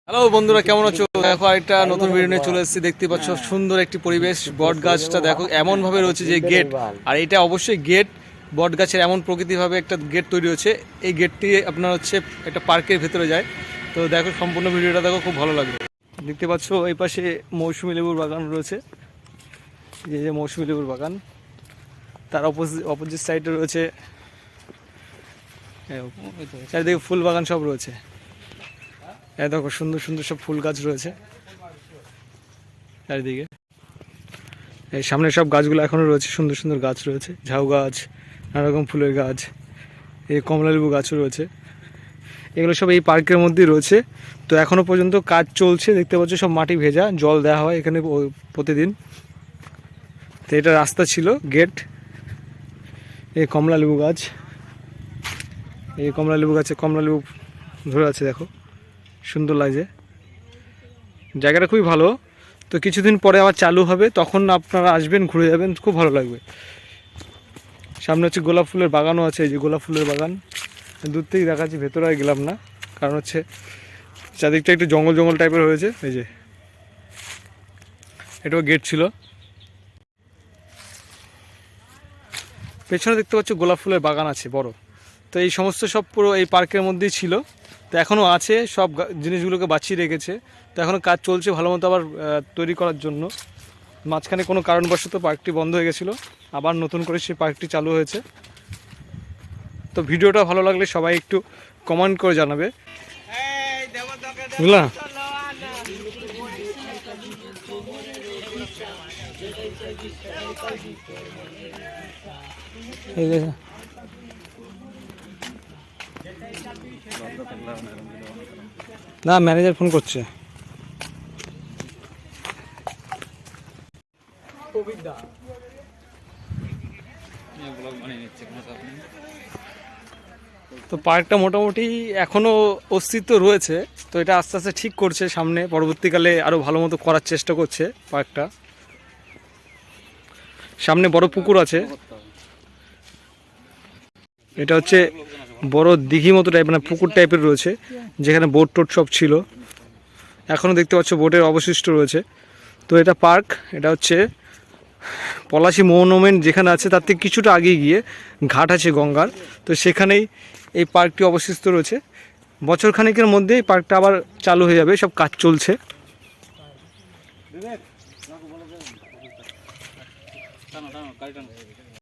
Hello বন্ধুরা, কেমন আছো? দেখো আরেকটা নতুন ভিডিও নিয়ে চলে এসেছি। দেখতে পাচ্ছ সুন্দর একটি পরিবেশ। বট গাছটা দেখো এমন ভাবে রয়েছে যে গেট, আর এটা অবশ্যই গেট। বট গাছের এমন প্রকৃতিভাবে একটা গেট তৈরি হচ্ছে। এই গেটটি আপনার হচ্ছে একটা পার্কের ভেতরে যায়। তো দেখো সম্পূর্ণ ভিডিওটা দেখো, খুব ভালো লাগবে। দেখতে পাচ্ছ এই পাশে মৌসুমী লেবুর বাগান রয়েছে। এই যে মৌসুমী লেবুর বাগান, তার অপোজিট সাইডে রয়েছে চারিদিকে ফুল বাগান সব রয়েছে। এই দেখো সুন্দর সুন্দর সব ফুল গাছ রয়েছে চারিদিকে। এই সামনে সব গাছগুলো এখনো রয়েছে, সুন্দর সুন্দর গাছ রয়েছে, ঝাউ গাছ, নানা রকম ফুলের গাছ, এই কমলালেবু গাছও রয়েছে। এগুলো সব এই পার্কের মধ্যেই রয়েছে। তো এখনো পর্যন্ত কাজ চলছে। দেখতে পাচ্ছ সব মাটি ভেজা, জল দেওয়া হয় এখানে প্রতিদিন। তো এটা রাস্তা ছিল, গেট। এই কমলালেবু গাছ, এই কমলালেবু গাছে কমলালেবু ধরে আছে, দেখো সুন্দর লাগছে। জায়গাটা খুবই ভালো। তো কিছুদিন পরে আবার চালু হবে, তখন আপনারা আসবেন, ঘুরে যাবেন, খুব ভালো লাগবে। সামনে হচ্ছে গোলাপ ফুলের বাগানও আছে। এই যে গোলাপ ফুলের বাগান দূর থেকে দেখাচ্ছি, ভেতরে আর গেলাম না, কারণ হচ্ছে চারদিকটা একটু জঙ্গল জঙ্গল টাইপের হয়েছে। এই যে এটাও গেট ছিল। পেছনে দেখতে পাচ্ছ গোলাপ ফুলের বাগান আছে বড়। তো এই সমস্ত সব পুরো এই পার্কের মধ্যেই ছিল। তো এখনও আছে, সব জিনিসগুলোকে বাঁচিয়ে রেখেছে। তো এখনও কাজ চলছে ভালো মতো আবার তৈরি করার জন্য। মাঝখানে কোনো কারণবশত পার্কটি বন্ধ হয়ে গেছিলো, আবার নতুন করে সেই পার্কটি চালু হয়েছে। তো ভিডিওটা ভালো লাগলে সবাই একটু কমেন্ট করে জানাবে, বুঝলা? না, ম্যানেজার ফোন করছে। তো পার্কটা মোটামুটি এখনও অস্তিত্ব রয়েছে। তো এটা আস্তে আস্তে ঠিক করছে, সামনে পরবর্তীকালে আরও ভালো মতো করার চেষ্টা করছে পার্কটা। সামনে বড় পুকুর আছে। এটা হচ্ছে বড় দিঘি মতো টাইপ, মানে পুকুর টাইপের রয়েছে, যেখানে বোট টোট সব ছিল। এখনও দেখতে পাচ্ছ বোটের অবশিষ্ট রয়েছে। তো এটা পার্ক, এটা হচ্ছে পলাশী মনুমেন্ট যেখানে আছে, তার থেকে কিছুটা আগে গিয়ে ঘাট আছে গঙ্গার। তো সেখানেই এই পার্কটি অবস্থিত রয়েছে। বছর খানেকের মধ্যে এই পার্কটা আবার চালু হয়ে যাবে, সব কাজ চলছে।